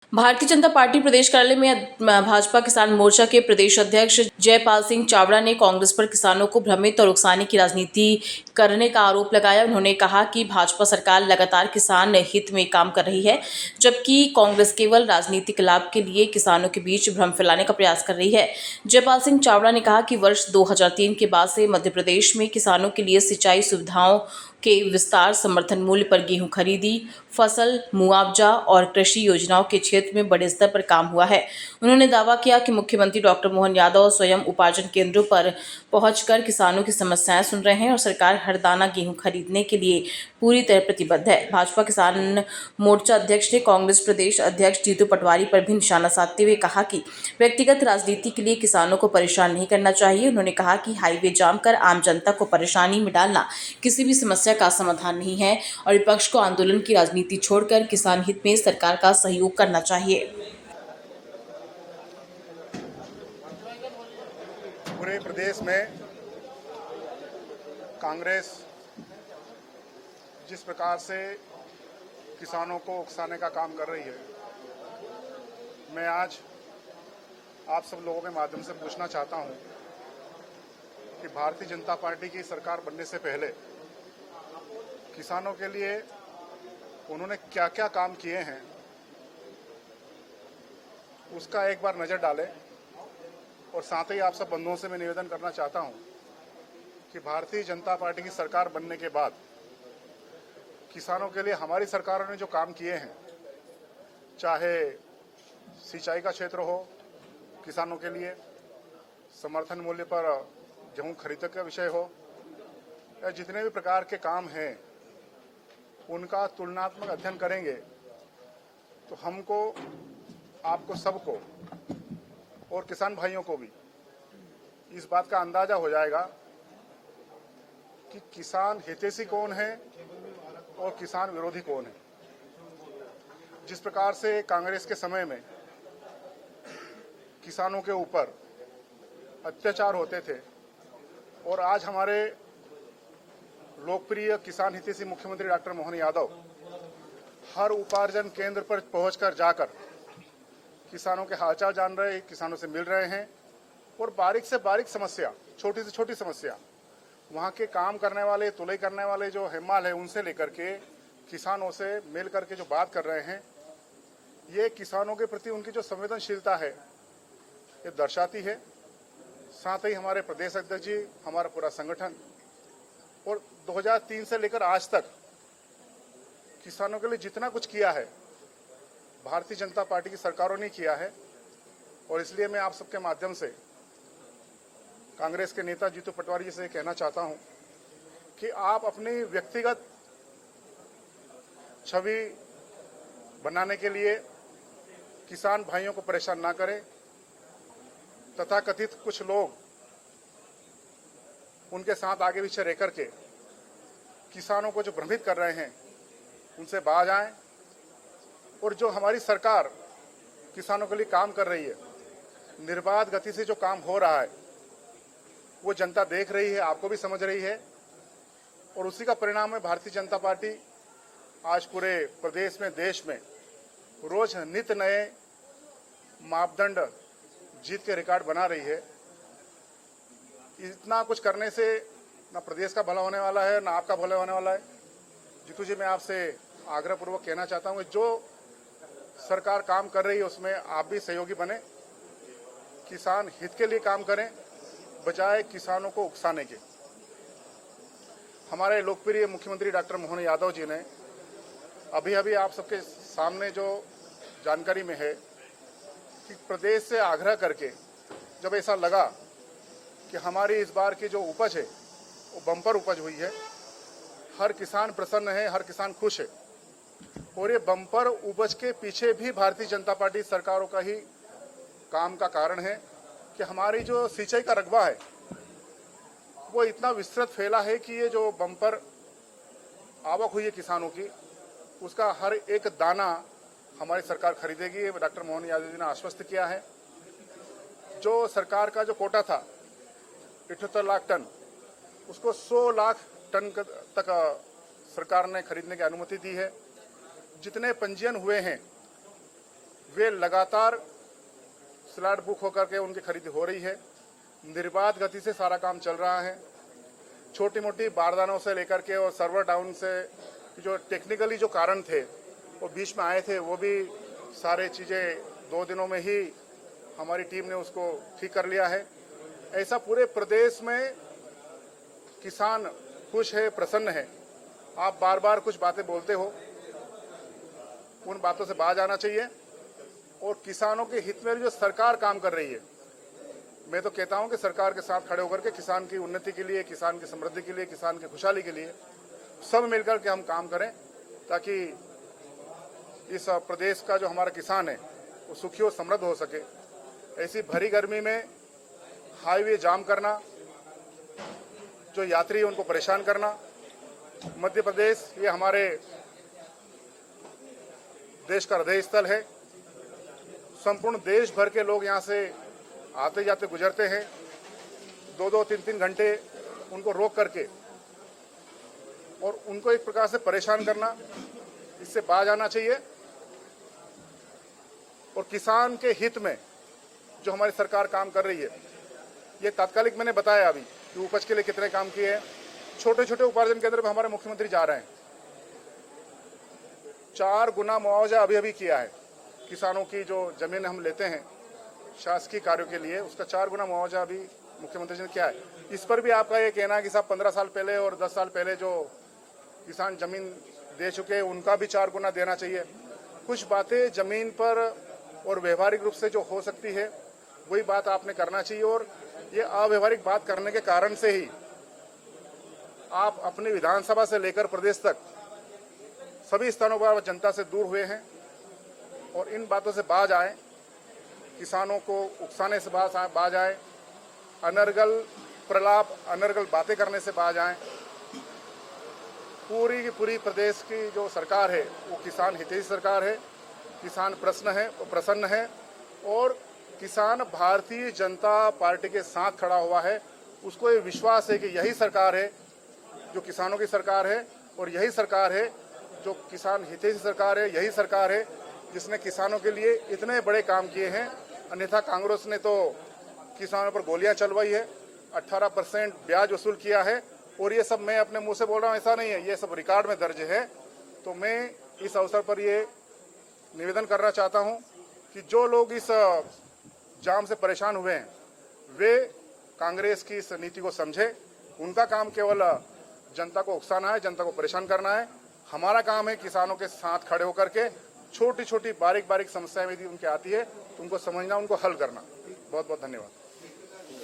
Bharatiya Janata party प्रदेश कार्यालय में भाजपा किसान मोर्चा के प्रदेश अध्यक्ष जयपाल सिंह चावड़ा ने कांग्रेस पर किसानों को भ्रमित और उकसाने की राजनीति करने का आरोप लगाया। उन्होंने कहा कि भाजपा सरकार लगातार किसान हित में काम कर रही है, जबकि कांग्रेस केवल राजनीतिक लाभ के लिए किसानों के बीच भ्रम फैलाने का प्रयास कर रही है। जयपाल सिंह चावड़ा ने कहा कि वर्ष 2003 के बाद से मध्य प्रदेश में किसानों के लिए सिंचाई सुविधाओं के विस्तार, समर्थन मूल्य पर गेहूं खरीदी, फसल मुआवजा और कृषि योजनाओं के क्षेत्र में बड़े स्तर पर काम हुआ है। उन्होंने दावा किया कि मुख्यमंत्री डॉक्टर मोहन यादव स्वयं उपार्जन केंद्रों पर पहुंचकर किसानों की समस्याएं सुन रहे हैं और सरकार हर दाना गेहूं खरीदने के लिए पूरी तरह प्रतिबद्ध है। भाजपा किसान मोर्चा अध्यक्ष ने कांग्रेस प्रदेश अध्यक्ष जीतू पटवारी पर भी निशाना साधते हुए कहा कि व्यक्तिगत राजनीति के लिए किसानों को परेशान नहीं करना चाहिए। उन्होंने कहा कि हाईवे जाम कर आम जनता को परेशानी में डालना किसी भी समस्या का समाधान नहीं है और विपक्ष को आंदोलन की राजनीति छोड़कर किसान हित में सरकार का सहयोग करना चाहिए। पूरे प्रदेश में कांग्रेस जिस प्रकार से किसानों को उकसाने का काम कर रही है, मैं आज आप सब लोगों के माध्यम से पूछना चाहता हूं कि भारतीय जनता पार्टी की सरकार बनने से पहले किसानों के लिए उन्होंने क्या क्या काम किए हैं, उसका एक बार नज़र डालें। और साथ ही आप सब बंधुओं से मैं निवेदन करना चाहता हूं कि भारतीय जनता पार्टी की सरकार बनने के बाद किसानों के लिए हमारी सरकारों ने जो काम किए हैं, चाहे सिंचाई का क्षेत्र हो, किसानों के लिए समर्थन मूल्य पर गेहूं खरीद का विषय हो, या जितने भी प्रकार के काम हैं उनका तुलनात्मक अध्ययन करेंगे तो हमको, आपको सबको और किसान भाइयों को भी इस बात का अंदाजा हो जाएगा कि किसान हितैषी कौन है और किसान विरोधी कौन है। जिस प्रकार से कांग्रेस के समय में किसानों के ऊपर अत्याचार होते थे और आज हमारे लोकप्रिय किसान हितैषी मुख्यमंत्री डॉक्टर मोहन यादव हर उपार्जन केंद्र पर पहुंचकर जाकर किसानों के हालचाल जान रहे, किसानों से मिल रहे हैं और बारीक से बारीक समस्या, छोटी से छोटी समस्या, वहाँ के काम करने वाले, तुलाई करने वाले जो हेमाल है उनसे लेकर के किसानों से मिल करके जो बात कर रहे हैं, ये किसानों के प्रति उनकी जो संवेदनशीलता है ये दर्शाती है। साथ ही हमारे प्रदेश अध्यक्ष जी, हमारा पूरा संगठन और 2003 से लेकर आज तक किसानों के लिए जितना कुछ किया है भारतीय जनता पार्टी की सरकारों ने किया है। और इसलिए मैं आप सबके माध्यम से कांग्रेस के नेता जीतू पटवारी जी से कहना चाहता हूं कि आप अपनी व्यक्तिगत छवि बनाने के लिए किसान भाइयों को परेशान ना करें। तथाकथित कुछ लोग उनके साथ आगे पीछे रह करके किसानों को जो भ्रमित कर रहे हैं उनसे बाज आएं और जो हमारी सरकार किसानों के लिए काम कर रही है, निर्बाध गति से जो काम हो रहा है वो जनता देख रही है, आपको भी समझ रही है और उसी का परिणाम है भारतीय जनता पार्टी आज पूरे प्रदेश में, देश में रोज नित्य नए मापदंड जीत के रिकॉर्ड बना रही है। इतना कुछ करने से ना प्रदेश का भला होने वाला है, ना आपका भला होने वाला है। जीतू जी, मैं आपसे आग्रहपूर्वक कहना चाहता हूँ जो सरकार काम कर रही है उसमें आप भी सहयोगी बने, किसान हित के लिए काम करें बजाय किसानों को उकसाने के। हमारे लोकप्रिय मुख्यमंत्री डॉक्टर मोहन यादव जी ने अभी आप सबके सामने जो जानकारी में है कि प्रदेश से आग्रह करके जब ऐसा लगा कि हमारी इस बार की जो उपज है वो बम्पर उपज हुई है, हर किसान प्रसन्न है, हर किसान खुश है और ये बम्पर उपज के पीछे भी भारतीय जनता पार्टी सरकारों का ही काम का कारण है कि हमारी जो सिंचाई का रकबा है वो इतना विस्तृत फैला है कि ये जो बम्पर आवक हुई है किसानों की, उसका हर एक दाना हमारी सरकार खरीदेगी। डॉक्टर मोहन यादव जी ने आश्वस्त किया है। जो सरकार का जो कोटा था 78 लाख टन, उसको 100 लाख टन तक सरकार ने खरीदने की अनुमति दी है। जितने पंजीयन हुए हैं वे लगातार स्लॉट बुक होकर के उनकी खरीदी हो रही है। निर्बाध गति से सारा काम चल रहा है। छोटी मोटी बारदानों से लेकर के और सर्वर डाउन से जो टेक्निकली जो कारण थे वो बीच में आए थे, वो भी सारे चीज़ें 2 दिनों में ही हमारी टीम ने उसको ठीक कर लिया है। ऐसा पूरे प्रदेश में किसान खुश है, प्रसन्न है। आप बार बार कुछ बातें बोलते हो, उन बातों से बाज आना चाहिए और किसानों के हित में जो सरकार काम कर रही है, मैं तो कहता हूं कि सरकार के साथ खड़े होकर के किसान की उन्नति के लिए, किसान की समृद्धि के लिए, किसान की खुशहाली के लिए सब मिलकर के हम काम करें, ताकि इस प्रदेश का जो हमारा किसान है वो सुखी और समृद्ध हो सके। ऐसी भरी गर्मी में हाईवे जाम करना, जो यात्री हैं उनको परेशान करना, मध्य प्रदेश ये हमारे देश का हृदय स्थल है। संपूर्ण देश भर के लोग यहाँ से आते जाते गुजरते हैं। 2-2, 3-3 घंटे उनको रोक करके और उनको एक प्रकार से परेशान करना, इससे बाज आना चाहिए। और किसान के हित में जो हमारी सरकार काम कर रही है, ये तात्कालिक मैंने बताया अभी कि उपज के लिए कितने काम किए हैं। छोटे छोटे उपार्जन केंद्र पे हमारे मुख्यमंत्री जा रहे हैं। 4 गुना मुआवजा अभी किया है। किसानों की जो जमीन हम लेते हैं शासकीय कार्यों के लिए, उसका 4 गुना मुआवजा अभी मुख्यमंत्री जी ने किया है। इस पर भी आपका ये कहना है कि साहब 15 साल पहले और 10 साल पहले जो किसान जमीन दे चुके हैं उनका भी 4 गुना देना चाहिए। कुछ बातें जमीन पर और व्यवहारिक रूप से जो हो सकती है वही बात आपने करना चाहिए। और ये अव्यवहारिक बात करने के कारण से ही आप अपनी विधानसभा से लेकर प्रदेश तक सभी स्थानों पर जनता से दूर हुए हैं। और इन बातों से बाज आए, किसानों को उकसाने से बाज आए, अनर्गल प्रलाप, अनर्गल बातें करने से बाज आए। पूरी की पूरी प्रदेश की जो सरकार है वो किसान हितैषी सरकार है। किसान प्रसन्न है और किसान भारतीय जनता पार्टी के साथ खड़ा हुआ है। उसको ये विश्वास है कि यही सरकार है जो किसानों की सरकार है और यही सरकार है जो किसान हितैषी सरकार है। यही सरकार है जिसने किसानों के लिए इतने बड़े काम किए हैं। अन्यथा कांग्रेस ने तो किसानों पर गोलियां चलवाई है, 18% ब्याज वसूल किया है। और ये सब मैं अपने मुंह से बोल रहा हूँ, ऐसा नहीं है, ये सब रिकॉर्ड में दर्ज है। तो मैं इस अवसर पर ये निवेदन करना चाहता हूँ कि जो लोग इस जाम से परेशान हुए हैं वे कांग्रेस की इस नीति को समझे। उनका काम केवल जनता को उकसाना है, जनता को परेशान करना है। हमारा काम है किसानों के साथ खड़े होकर के छोटी छोटी बारीक समस्याएं यदि उनके आती है तो उनको समझना, उनको हल करना। बहुत बहुत धन्यवाद।